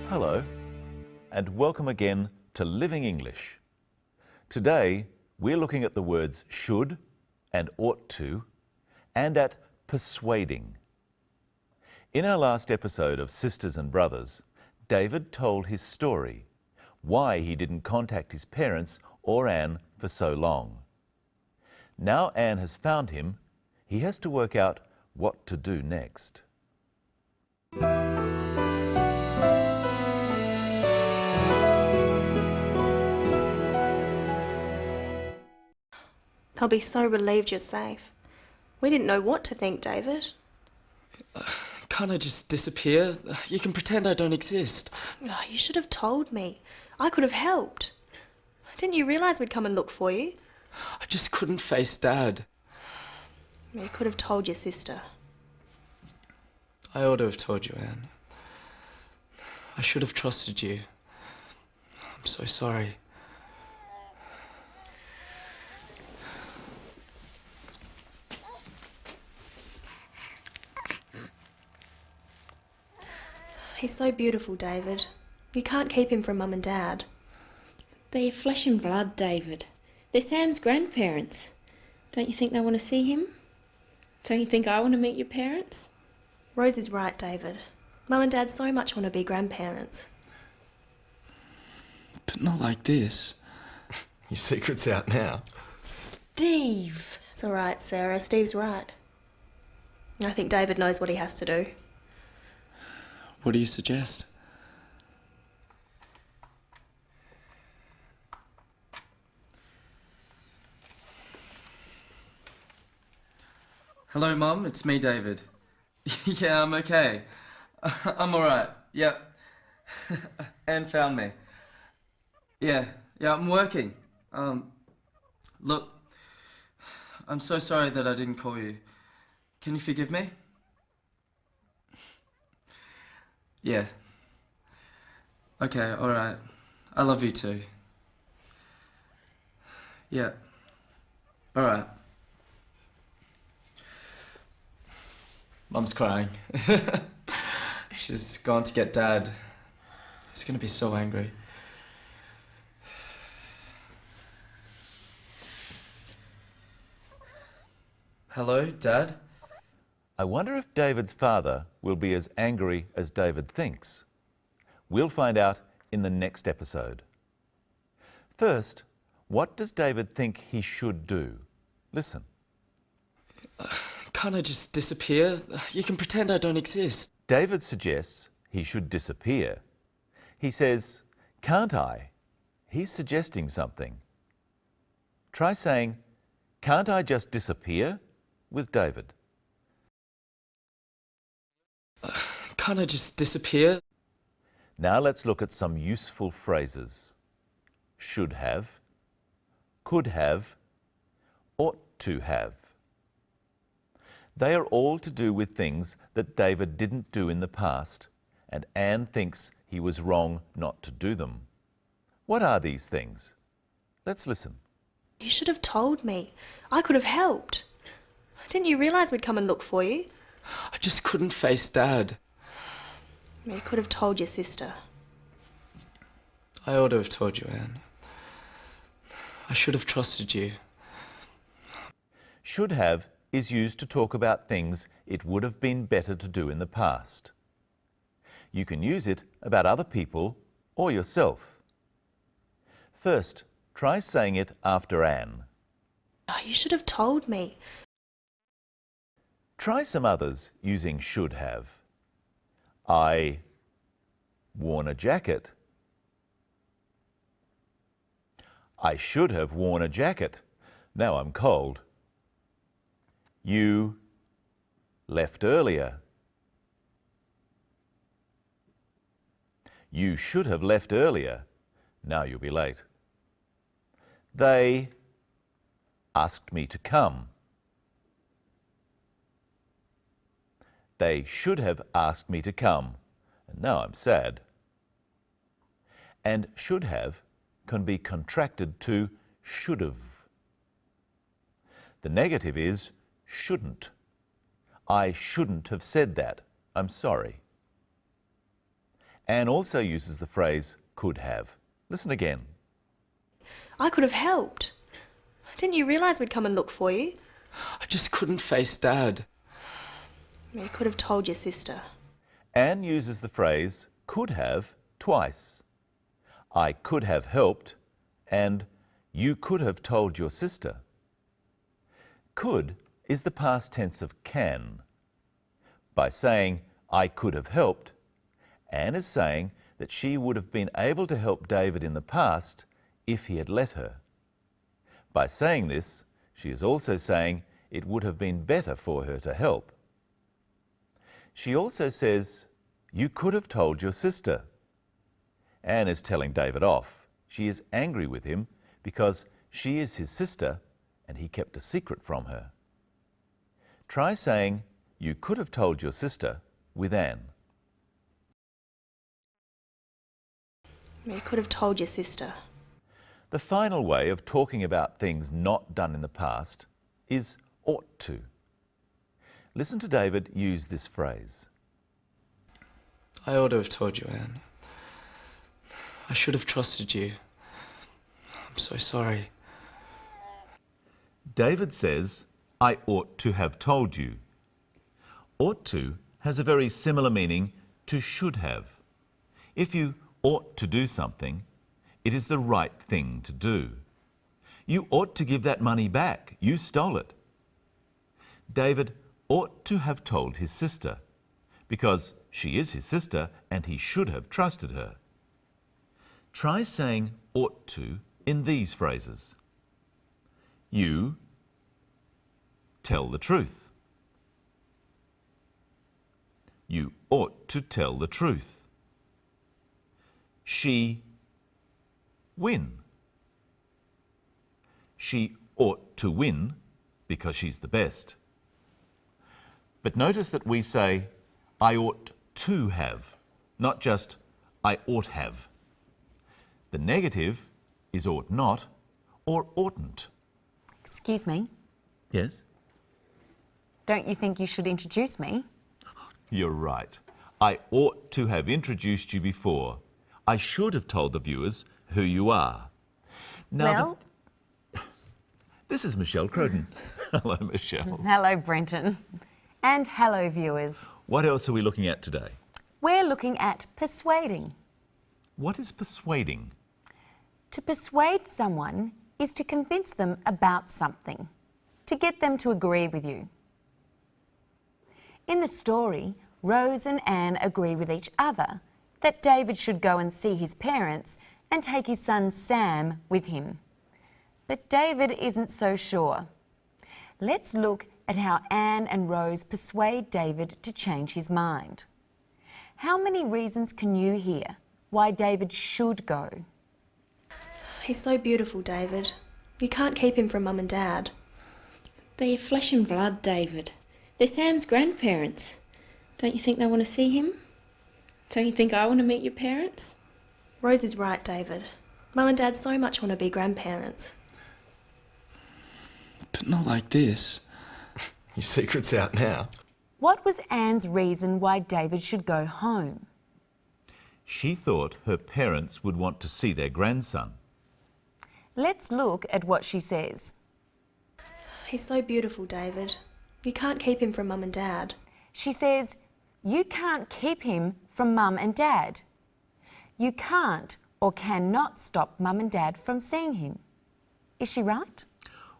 Hello, and welcome again to Living English. Today, we're looking at the words should and ought to, and at persuading. In our last episode of Sisters and Brothers, David told his story, why he didn't contact his parents or Anne for so long. Now Anne has found him, he has to work out what to do next. They'll be so relieved you're safe. We didn't know what to think, David. Can't I just disappear? You can pretend I don't exist. Oh, you should have told me. I could have helped. Didn't you realise we'd come and look for you? I just couldn't face Dad. You could have told your sister. I ought to have told you, Anne. I should have trusted you. I'm so sorry. He's so beautiful, David. You can't keep him from Mum and Dad. They're flesh and blood, David. They're Sam's grandparents. Don't you think they want to see him? Don't you think I want to meet your parents? Rose is right, David. Mum and Dad so much want to be grandparents. But not like this. Your secret's out now. Steve! It's all right, Sarah. Steve's right. I think David knows what he has to do. What do you suggest? Hello, Mum. It's me, David. Yeah, I'm okay. I'm alright. Yep. Anne found me. Yeah, I'm working. Look, I'm so sorry that I didn't call you. Can you forgive me? Yeah. Okay, alright. I love you too. Yeah. Alright. Mum's crying. She's gone to get Dad. He's gonna be so angry. Hello, Dad? I wonder if David's father will be as angry as David thinks. We'll find out in the next episode. First, what does David think he should do? Listen. Can't I just disappear? You can pretend I don't exist. David suggests he should disappear. He says, "Can't I?" He's suggesting something. Try saying, "Can't I just disappear?" with David. Can't I just disappear? Now let's look at some useful phrases. Should have, could have, ought to have. They are all to do with things that David didn't do in the past, and Anne thinks he was wrong not to do them. What are these things? Let's listen. You should have told me. I could have helped. Didn't you realise we'd come and look for you? I just couldn't face Dad. You could have told your sister. I ought to have told you, Anne. I should have trusted you. Should have is used to talk about things it would have been better to do in the past. You can use it about other people or yourself. First, try saying it after Anne. Oh, you should have told me. Try some others using should have. I worn a jacket. I should have worn a jacket. Now I'm cold. You left earlier. You should have left earlier. Now you'll be late. They asked me to come. They should have asked me to come, and now I'm sad. And should have can be contracted to should have. The negative is shouldn't. I shouldn't have said that. I'm sorry. Anne also uses the phrase could have. Listen again. I could have helped. Didn't you realise we'd come and look for you? I just couldn't face Dad. You could have told your sister. Anne uses the phrase could have twice. I could have helped and you could have told your sister. Could is the past tense of can. By saying I could have helped, Anne is saying that she would have been able to help David in the past if he had let her. By saying this, she is also saying it would have been better for her to help. She also says, you could have told your sister. Anne is telling David off. She is angry with him because she is his sister and he kept a secret from her. Try saying, you could have told your sister with Anne. You could have told your sister. The final way of talking about things not done in the past is ought to. Listen to David use this phrase. I ought to have told you, Anne. I should have trusted you. I'm so sorry. David says, I ought to have told you. Ought to has a very similar meaning to should have. If you ought to do something, it is the right thing to do. You ought to give that money back. You stole it. David ought to have told his sister because she is his sister and he should have trusted her. Try saying ought to in these phrases. You tell the truth. You ought to tell the truth. She win. She ought to win because she's the best. But notice that we say, I ought to have, not just I ought have. The negative is ought not or oughtn't. Excuse me, Yes? don't you think you should introduce me? You're right. I ought to have introduced you before. I should have told the viewers who you are. Now, this is Michelle Croden. Hello, Michelle. Hello, Brenton. And hello, viewers. What else are we looking at today? We're looking at persuading. What is persuading? To persuade someone is to convince them about something, to get them to agree with you. In the story, Rose and Anne agree with each other that David should go and see his parents and take his son Sam with him. But David isn't so sure. Let's look at how Anne and Rose persuade David to change his mind. How many reasons can you hear why David should go? He's so beautiful, David. You can't keep him from Mum and Dad. They're your flesh and blood, David. They're Sam's grandparents. Don't you think they want to see him? Don't you think I want to meet your parents? Rose is right, David. Mum and Dad so much want to be grandparents. But not like this. Your secret's out now. What was Anne's reason why David should go home? She thought her parents would want to see their grandson. Let's look at what she says. He's so beautiful, David. You can't keep him from Mum and Dad. She says, you can't keep him from Mum and Dad. You can't or cannot stop Mum and Dad from seeing him. Is she right?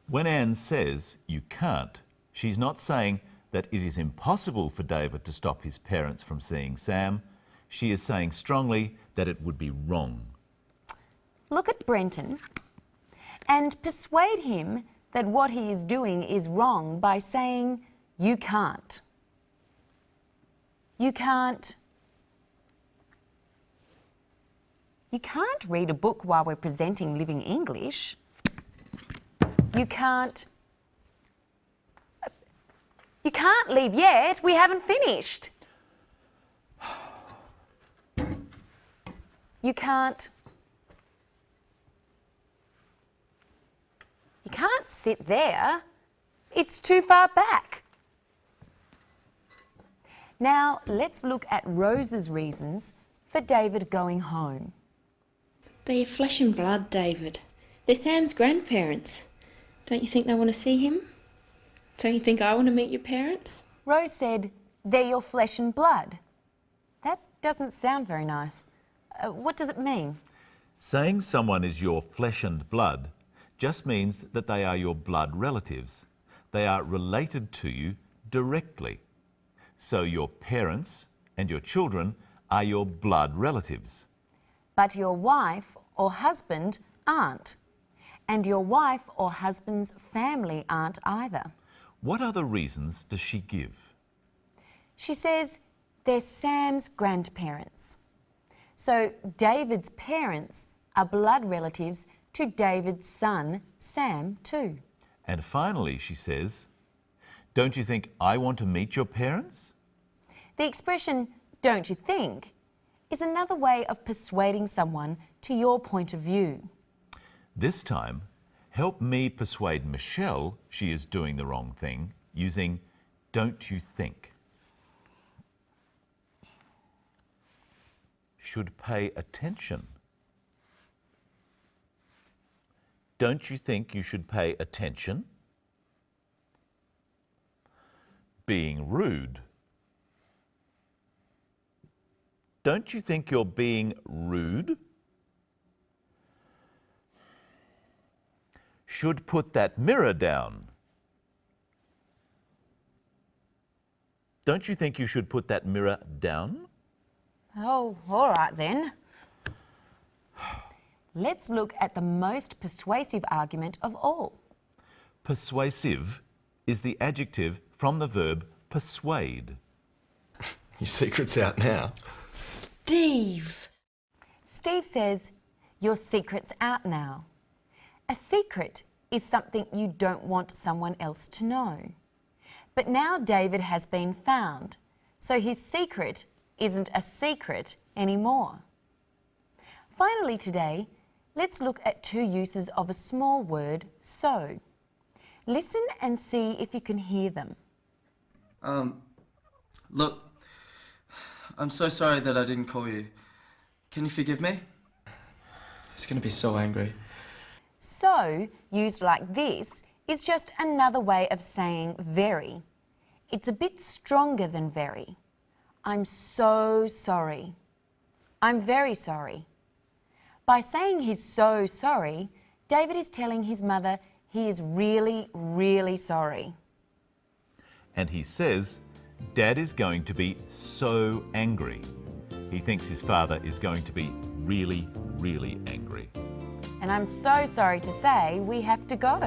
When Anne says you can't, she's not saying that it is impossible for David to stop his parents from seeing Sam. She is saying strongly that it would be wrong. Look at Brenton and persuade him that what he is doing is wrong by saying, you can't. You can't read a book while we're presenting Living English. You can't leave yet. We haven't finished. You can't sit there. It's too far back. Now, let's look at Rose's reasons for David going home. They're your flesh and blood, David. They're Sam's grandparents. Don't you think they want to see him? Don't you think I want to meet your parents? Rose said, they're your flesh and blood. That doesn't sound very nice. What does it mean? Saying someone is your flesh and blood just means that they are your blood relatives. They are related to you directly. So your parents and your children are your blood relatives. But your wife or husband aren't. And your wife or husband's family aren't either. What other reasons does she give? She says they're Sam's grandparents. So David's parents are blood relatives to David's son, Sam, too. And finally, she says, don't you think I want to meet your parents? The expression, don't you think, is another way of persuading someone to your point of view. This time, help me persuade Michelle she is doing the wrong thing using don't you think. Should pay attention. Don't you think you should pay attention? Being rude. Don't you think you're being rude? Should put that mirror down. Don't you think you should put that mirror down? Oh, all right then. Let's look at the most persuasive argument of all. Persuasive is the adjective from the verb persuade. Your secret's out now. Steve! Steve says, your secret's out now. A secret is something you don't want someone else to know. But now David has been found, so his secret isn't a secret anymore. Finally today, let's look at two uses of a small word, so. Listen and see if you can hear them. Look, I'm so sorry that I didn't call you. Can you forgive me? He's gonna be so angry. So, used like this, is just another way of saying very. It's a bit stronger than very. I'm so sorry. I'm very sorry. By saying he's so sorry, David is telling his mother he is really, really sorry. And he says, Dad is going to be so angry. He thinks his father is going to be really, really angry. And I'm so sorry to say we have to go.